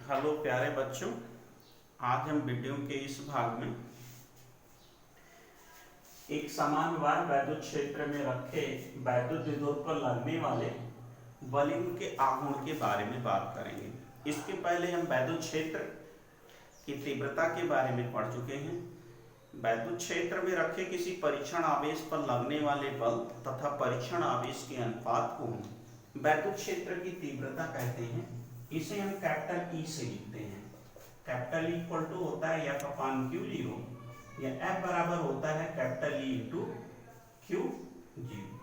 Hello प्यारे बच्चों, आज हम वीडियो के इस भाग में एक समान वार वैद्युत क्षेत्र में रखे वैद्युत विद्युत पर लगने वाले बलिंग के आघूर्ण के बारे में बात करेंगे। इसके पहले हम वैद्युत क्षेत्र की तीव्रता के बारे में पढ़ चुके हैं। वैद्युत क्षेत्र में रखे किसी परीक्षण आवेश पर लगने वाले बल तथा परीक्षण आवेश के अनुपात को हम वैद्युत क्षेत्र की तीव्रता कहते हैं। इसे हम कैपिटल ई से लिखते हैं। कैपिटल ई इक्वल टू होता है एफ अपॉन क्यू जीरो, या एफ बराबर होता है capital E into Q zero.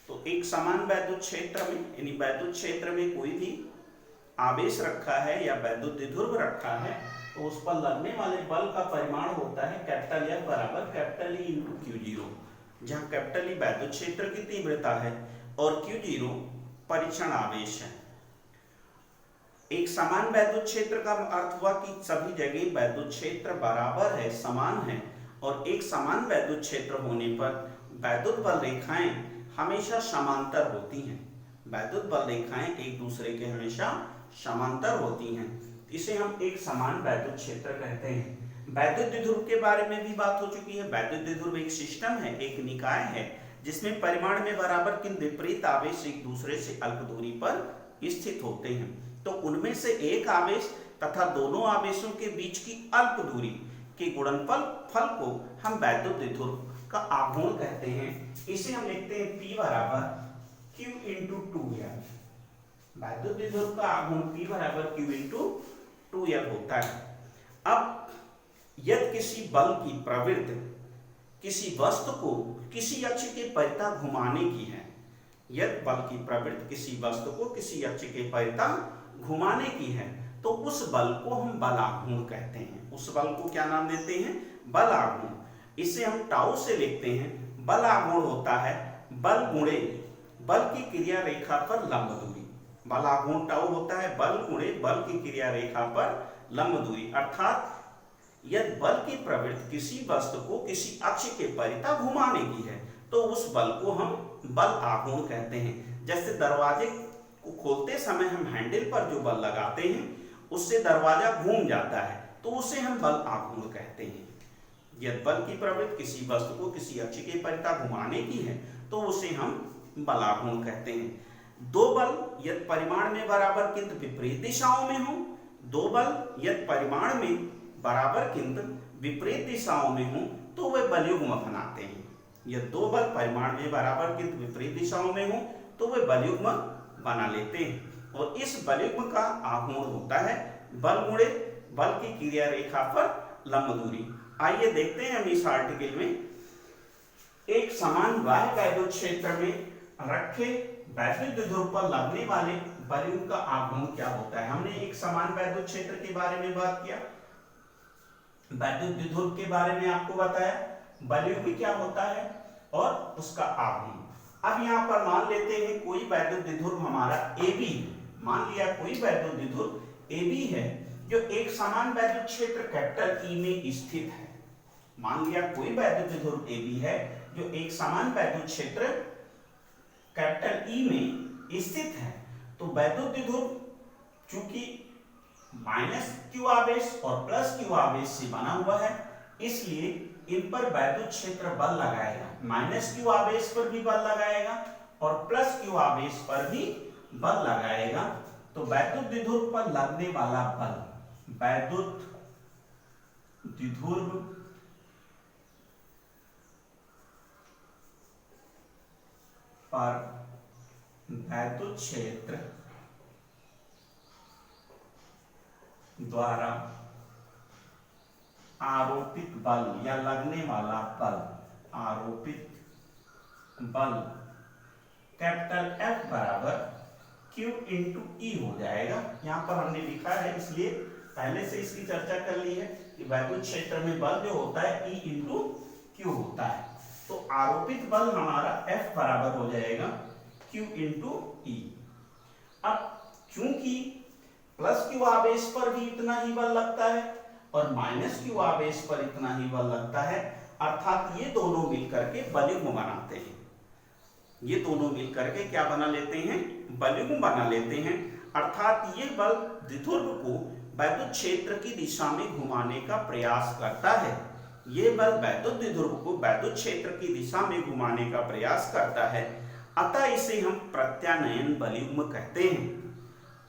तो एक समान वैद्युत क्षेत्र में यानी वैद्युत क्षेत्र में कोई भी आवेश रखा है या वैद्युत द्विध्रुव रखा है तो उस पर लगने वाले बल का परिमाण होता है कैपिटल एफ बराबर capital E into Q zero, जहाँ कैपिटल ई वैद्युत क्षेत्र की तीव्रता है और क्यू जीरो परीक्षण आवेश है। एक समान वैद्युत क्षेत्र का अर्थ हुआ कि सभी जगह वैद्युत क्षेत्र बराबर है, समान है, और एक समान वैद्युत क्षेत्र होने पर वैद्युत बल रेखाएं हमेशा समांतर होती हैं। वैद्युत बल रेखाएं एक दूसरे के हमेशा समांतर होती हैं, इसे हम एक समान वैद्युत क्षेत्र कहते हैं। वैद्युत द्विध्रुव के बारे में भी बात हो चुकी है। वैद्युत द्विध्रुव एक सिस्टम है, एक निकाय है, जिसमें परिमाण में बराबर किंतु विपरीत आवेश एक दूसरे से अल्प दूरी पर स्थित होते हैं। तो उनमें से एक आवेश तथा दोनों आवेशों के बीच की अल्प दूरी के गुणनफल फल को हम वैद्युत द्विध्रुव का आघूर्ण कहते हैं। इसे हम लिखते हैं P बराबर Q इंटू 2L। वैद्युत द्विध्रुव का आघूर्ण P बराबर Q इंटू 2L होता है। अब यदि किसी बल की प्रवृत्ति किसी वस्तु को किसी अक्ष के परितः घुमाने की है, यदि बल की प्रवृत्ति किसी वस्तु को किसी अक्ष के परितः घुमाने की है तो उस बल को हम बल आघूर्ण कहते हैं। उस बल को क्या नाम देते हैं? बल आघूर्ण। इसे हम टाउ से लिखते हैं। बल आघूर्ण होता है बल गुणे बल की क्रिया रेखा पर लंब दूरी। बल आघूर्ण टाउ होता है बल गुणे बल की क्रिया रेखा पर लंब दूरी, अर्थात यदि बल की प्रवृत्ति किसी वस्तु को किसी अक्ष के परितः घुमाने की है तो उस बल को हम बल आघूर्ण कहते हैं। जैसे दरवाजे को खोलते समय हम हैंडल पर जो बल लगाते हैं उससे दरवाजा घूम जाता है तो उसे हम बल आघूर्ण कहते हैं। यदि बल की प्रवृत्ति किसी वस्तु को किसी अक्ष के परितः घुमाने की है तो उसे हम बल आघूर्ण कहते हैं। दो बल यदि परिमाण में बराबर किंतु विपरीत दिशाओं में हो, दो बल यदि परिमाण में बराबर किंतु विपरीत दिशाओं में हो तो वे बलयुग्म बनाते हैं। यदि दो बल परिमाण में बराबर किंतु विपरीत दिशाओं में हो तो वे बलयुग्म बना लेते हैं, और इस बलयुग्म का आघूर्ण होता है बल गुणे बल की क्रिया रेखा पर लंब दूरी। आइए देखते हैं हम इस आर्टिकल में एक समान बाह्य वैद्युत क्षेत्र में रखे वैद्युत द्विध्रुव पर लगने वाले बलयुग्म का आघूर्ण क्या होता है। हमने एक समान वैद्युत क्षेत्र के बारे में बात किया, वैद्युत द्विध्रुव के बारे में आपको बताया, बलयुग्म क्या होता है और उसका आघूर्ण। अब यहाँ पर मान लेते हैं कोई वैद्युत द्विध्रुव हमारा AB, मान लिया कोई वैद्युत द्विध्रुव AB है जो एक समान वैद्युत क्षेत्र कैपिटल E में स्थित है। मान लिया कोई वैद्युत द्विध्रुव AB है जो एक समान वैद्युत क्षेत्र कैपिटल E में स्थित है। तो वैद्युत द्विध्रुव चूंकि माइनस Q आवेश और प्लस Q आवेश से बना हुआ है, इसलिए इन पर वैद्युत क्षेत्र बल लगाएगा। माइनस Q आवेश पर भी बल लगाएगा और प्लस Q आवेश पर भी बल लगाएगा। तो वैद्युत द्विध्रुव पर लगने वाला बल, वैद्युत द्विध्रुव पर वैद्युत क्षेत्र द्वारा आरोपित बल या लगने वाला बल, आरोपित बल कैपिटल F बराबर Q इंटू E हो जाएगा। यहाँ पर हमने लिखा है इसलिए पहले से इसकी चर्चा कर ली है कि वैद्युत क्षेत्र में बल जो होता है E इंटू Q होता है। तो आरोपित बल हमारा F बराबर हो जाएगा Q इंटू E। अब चूंकि प्लस Q आवेश पर भी इतना ही बल लगता है और माइनस Q आवेश पर इतना ही बल लगता है, अर्थात ये दोनों मिलकर के बलयुग्म बनाते हैं। ये दोनों मिलकर के क्या बना लेते हैं? बलयुग्म बना लेते हैं। अर्थात ये बल द्विध्रुव को वैद्युत क्षेत्र की दिशा में घुमाने का प्रयास करता है। ये बल वैद्युत द्विध्रुव को वैद्युत क्षेत्र की दिशा में घुमाने का प्रयास करता है, अतः इसे हम प्रत्यानयन बलयुग्म कहते हैं।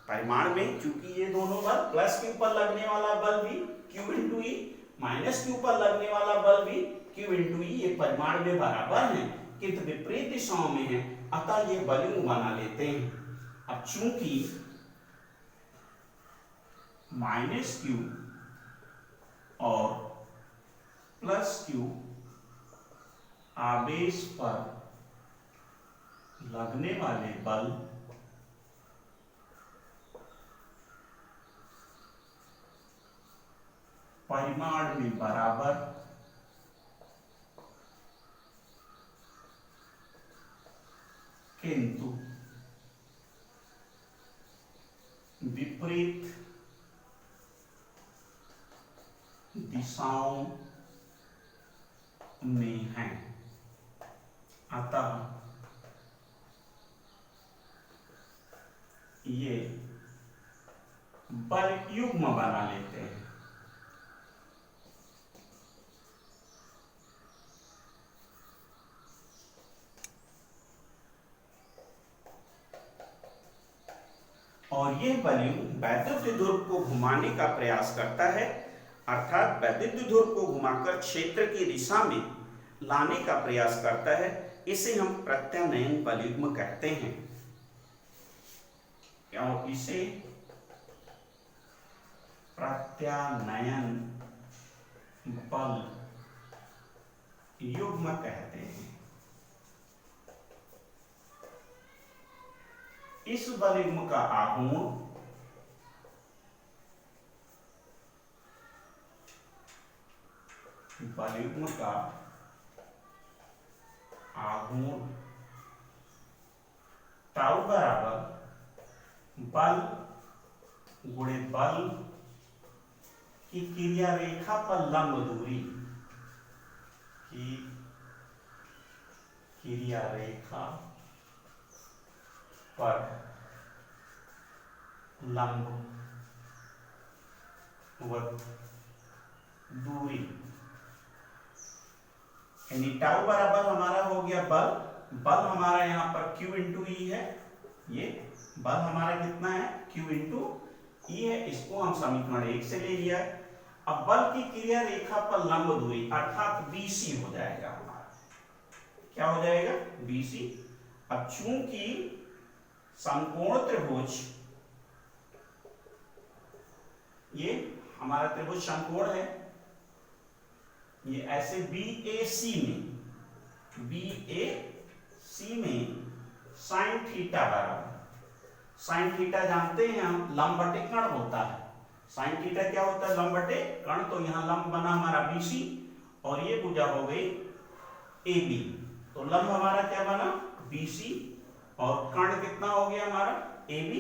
परिमाण में चूंकि ये दोनों बल प्लस के ऊपर लगने वाला बल भी Q इंटू ई, माइनस के ऊपर लगने वाला बल भी Q इंटू ई, ये परिमाण में बराबर है किंतु विपरीत दिशाओं में है, अतः ये बलयुग्म बना लेते हैं। अब चूंकि माइनस Q और प्लस Q आवेश पर लगने वाले बल परिमाण में बराबर किंतु विपरीत दिशाओं में है, अतः ये बलयुग्म बना लेते हैं। और यह बलयुग्म वैद्युत द्विध्रुव को घुमाने का प्रयास करता है, अर्थात वैद्युत द्विध्रुव को घुमाकर क्षेत्र की दिशा में लाने का प्रयास करता है। इसे हम प्रत्यानयन बलयुग्म कहते हैं। और इसे प्रत्यानयन बल युग्म कहते हैं। इस बलयुग्म का आघूर्ण बलयुग्म का आघूर्ण टाउ बराबर बल गुणे बल की क्रिया रेखा पर लंब दूरी की क्रिया रेखा पर लंब दूरी, यानी टाउ बराबर हमारा हो गया बल हमारा यहाँ पर Q इंटू ई है, ये बल हमारा कितना है Q इंटू ई है, इसको हम समीकरण 1 से ले लिया। अब बल की क्रिया रेखा पर लंब दूरी अर्थात BC हो जाएगा हमारा, क्या हो जाएगा BC। अब चूंकि समकोण त्रिभुज, ये हमारा त्रिभुज समकोण है, ये ऐसे BAC में साइन थीटा बराबर, साइन थीटा जानते हैं हम लंब बटे कर्ण होता है, साइन थीटा क्या होता है लंब बटे कर्ण, तो यहाँ लंब बना हमारा BC और ये भुजा हो गई AB, तो लंब हमारा क्या बना BC और कर्ण कितना हो गया हमारा AB,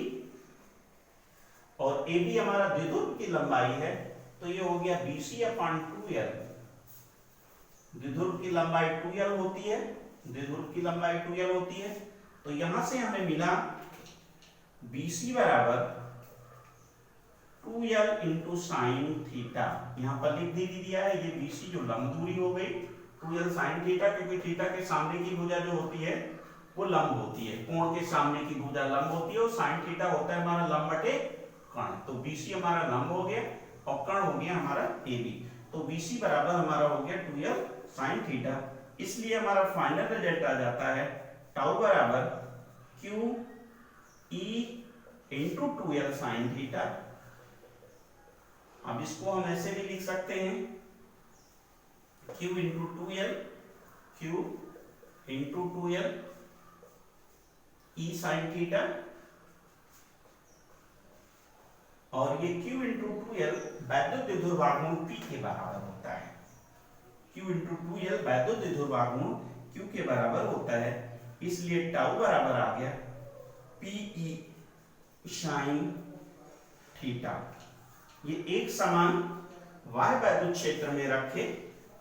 और AB हमारा द्विध्रुव की लंबाई है, तो ये हो गया BC अपॉन 2L। द्विध्रुव की लंबाई 2L होती है, द्विध्रुव की लंबाई 2L होती है, तो यहां से हमें मिला BC बराबर 2L इंटू साइन थीटा, यहाँ पर लिख दिया है ये BC जो लंब दूरी हो गई 2L साइन थीटा, क्योंकि थीटा के सामने की भुजा जो होती है वो लंब होती है, कोण के सामने की भुजा लंब होती है, और साइन थीटा होता है हमारा लंब बटे कर्ण, तो BC हमारा लंब हो गया और कर्ण हो गया हमारा AB, तो BC बराबर हमारा हो गया 2L साइन थीटा। इसलिए हमारा फाइनल रिजल्ट आ जाता है टाउ बराबर QE into 2L sine theta. अब इसको हम ऐसे भी लिख सकते हैं Q into 2L, Q into 2L E sine theta, और ये Q इंटू 2L वैद्युत द्विध्रुव आघूर्ण P के बराबर होता है, Q इंटू 2L वैद्युत द्विध्रुव आघूर्ण Q के बराबर होता है, इसलिए टाउ बराबर आ गया PE साइन थीटा। ये एक समान y वैद्युत क्षेत्र में रखे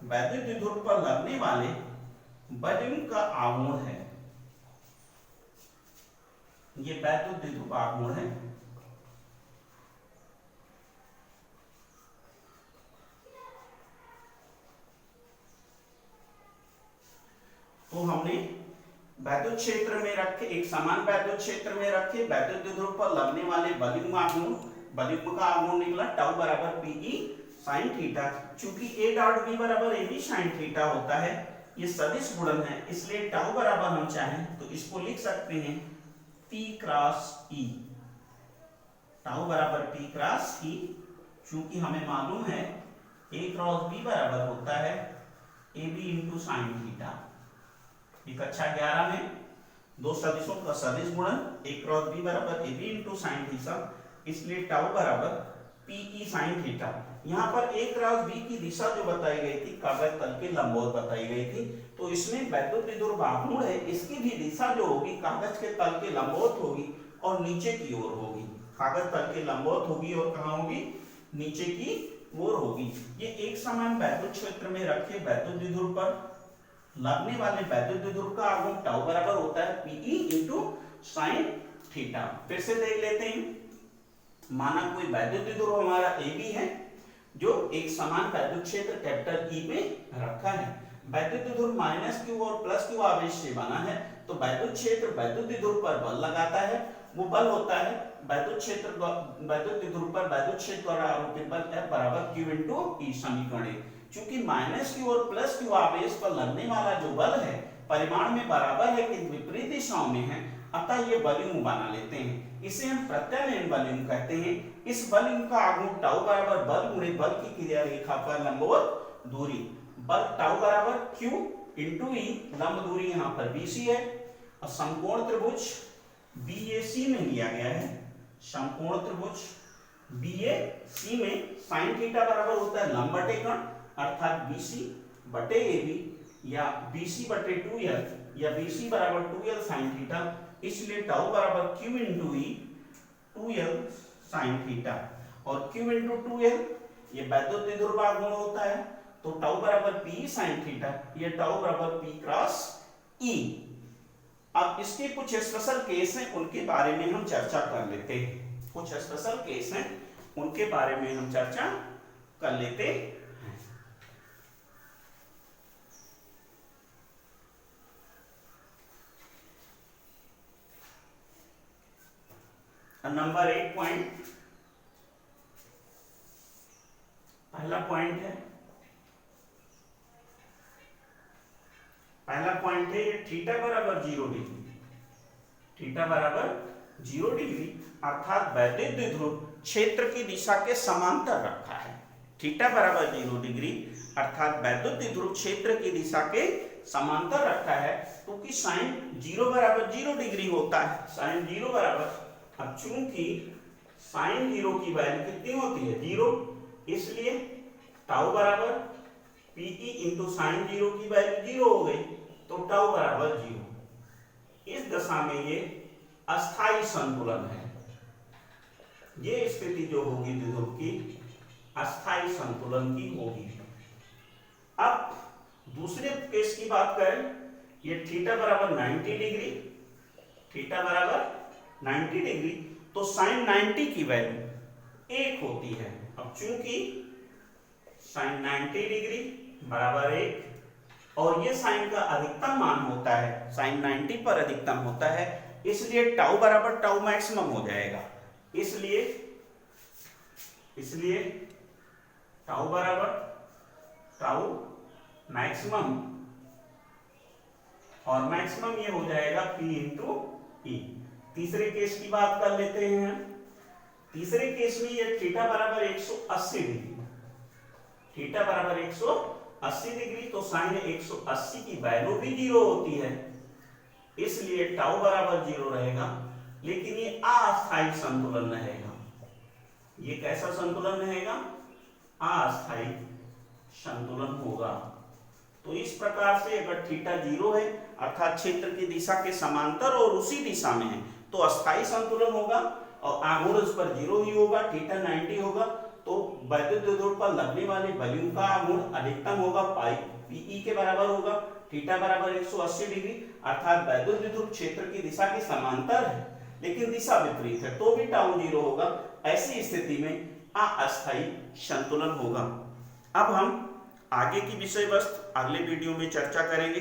वैद्युत द्विध्रुव पर लगने वाले बलयुग्म का आघूर्ण है, ये वैद्युत द्विध्रुव आघूर्ण है वैद्युत क्षेत्र में रखे, एक समान वैद्युत क्षेत्र में रखे वैद्युत द्विध्रुव पर लगने वाले बलिंग का आघूर्ण निकला टाउ बराबर पीई साइन थीटा। चूंकि ए डॉट बी बराबर ए बी साइन थीटा होता है, ये सदिश गुणन है, इसलिए टाउ बराबर हम चाहें तो इसको लिख सकते हैं P क्रॉस E। टाउ बराबर P क्रॉस E, चूंकि हमें मालूम है A क्रॉस B बराबर होता है AB इंटू साइन थीटा। कक्षा 11 में दो सदिशों का सदिश गुणन A क्रॉस B बराबर AB इंटू साइन थीटा, इसलिए टाउ बराबर PE साइन थीटा। यहाँ पर A क्रॉस B की दिशा जो बताई गई थी कागज तल के लंबवत बताई गई थी, तो इसमें वैद्युत द्विध्रुव आघूर्ण है, इसकी भी दिशा जो होगी कागज के तल के लंबवत होगी और नीचे की ओर होगी। कागज तल के लंबवत होगी और कहाँ होगी? नीचे की ओर होगी। ये एक समान वैद्युत क्षेत्र में रखे वैद्युत द्विध्रुव पर लगने वाले वैद्युत द्विध्रुव का आघूर्ण टाउ बराबर होता है Pe इंटू साइन थीटा। फिर से देख लेते हैं। माना कोई वैद्युत द्विध्रुव हमारा AB है जो एक समान वैद्युत क्षेत्र कैपिटल E में रखा है। वैद्युत द्विध्रुव माइनस Q और प्लस Q आवेश से बना है, तो वैद्युत क्षेत्र वैद्युत द्विध्रुव पर बल लगाता है, वो बल होता है वैद्युत द्विध्रुव पर वैद्युत क्षेत्र द्वारा आरोपित बल F बराबर Q इंटू E समीकरण। चूंकि माइनस Q और प्लस Q आवेश पर लगने वाला जो बल है परिमाण में बराबर है किंतु विपरीत दिशाओं में है, अतः ये वॉल्यूम बना लेते हैं। इसे हम प्रत्यानयन वॉल्यूम कहते हैं। इस वॉल्यूम का आघूर्ण टाउ बराबर बल गुणे बल की क्रिया रेखा पर लंबवत दूरी, बल टाउ बराबर Q इंटू E, लंब दूरी यहाँ पर BC है और समकोण त्रिभुज BAC में लिया गया है। समकोण त्रिभुज BAC में साइन थीटा बराबर होता है लंब बटे कर्ण, अर्थात BC बटे AB या BC बटे 2L या BC बराबर 2L साइन थीटा, इसलिए टाउ बराबर Q into E 2L sine theta. और Q इंटू 2L ये वैद्युत द्विध्रुव आघूर्ण होता है, तो टाउ बराबर P साइन थीटा, ये टाउ बराबर P क्रॉस E। अब इसके कुछ स्पेशल केस हैं, उनके बारे में हम चर्चा कर लेते हैं। कुछ स्पेशल केस हैं, उनके बारे में हम चर्चा कर लेते हैं। नंबर 1 पॉइंट, पहला पॉइंट है थीटा बराबर 0 डिग्री। थीटा बराबर 0 डिग्री अर्थात वैद्युत द्विध्रुव क्षेत्र की दिशा के समांतर रखा है। थीटा बराबर 0 डिग्री अर्थात वैद्युत द्विध्रुव क्षेत्र की दिशा के समांतर रखा है, क्योंकि साइन 0 बराबर 0 डिग्री होता है। साइन 0 बराबर, अब चूंकि साइन 0 की वैल्यू कितनी होती है? 0, इसलिए टाउ बराबर Pe इंटू साइन 0 की वैल्यू 0 हो गई, तो टाउ बराबर 0। इस दशा में ये अस्थाई संतुलन है। ये स्थिति जो होगी द्विध्रुव की अस्थाई संतुलन की होगी। अब दूसरे केस की बात करें, ये थीटा बराबर 90 डिग्री, थीटा बराबर 90 डिग्री, तो साइन 90 की वैल्यू 1 होती है। अब चूंकि साइन 90 डिग्री बराबर 1 और ये साइन का अधिकतम मान होता है, साइन 90 पर अधिकतम होता है, इसलिए टाउ बराबर टाउ मैक्सिमम हो जाएगा। इसलिए टाउ बराबर टाउ मैक्सिमम, और मैक्सिमम ये हो जाएगा P इंटू E। तीसरे केस की बात कर लेते हैं। तीसरे केस में ये थीटा बराबर 180 डिग्री, थीटा बराबर 180 डिग्री, तो साइन 180 की वैल्यू भी 0 होती है, इसलिए टाउ बराबर 0 रहेगा, लेकिन ये अस्थायी संतुलन रहेगा। ये कैसा संतुलन रहेगा? अस्थायी संतुलन होगा। तो इस प्रकार से अगर थीटा 0 है अर्थात क्षेत्र की दिशा के समांतर और उसी दिशा में है, तो अस्थायी संतुलन होगा और आघूर्ण उस पर 0 ही होगा। थीटा 90 होगा तो वैद्युत द्विध्रुव पर लगने वाले वॉल्यूम का आघूर्ण अधिकतम होगा, पाई Pe के बराबर होगा। थीटा बराबर 180 डिग्री अर्थात वैद्युत द्विध्रुव क्षेत्र की दिशा के समांतर है, लेकिन दिशा विपरीत है, तो भी टाउ 0 होगा। ऐसी स्थिति में अस्थायी संतुलन होगा। अब हम आगे की विषय वस्तु अगले वीडियो में चर्चा करेंगे।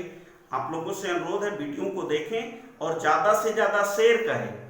आप लोगों से अनुरोध है वीडियो को देखें और ज़्यादा से ज़्यादा शेयर करें।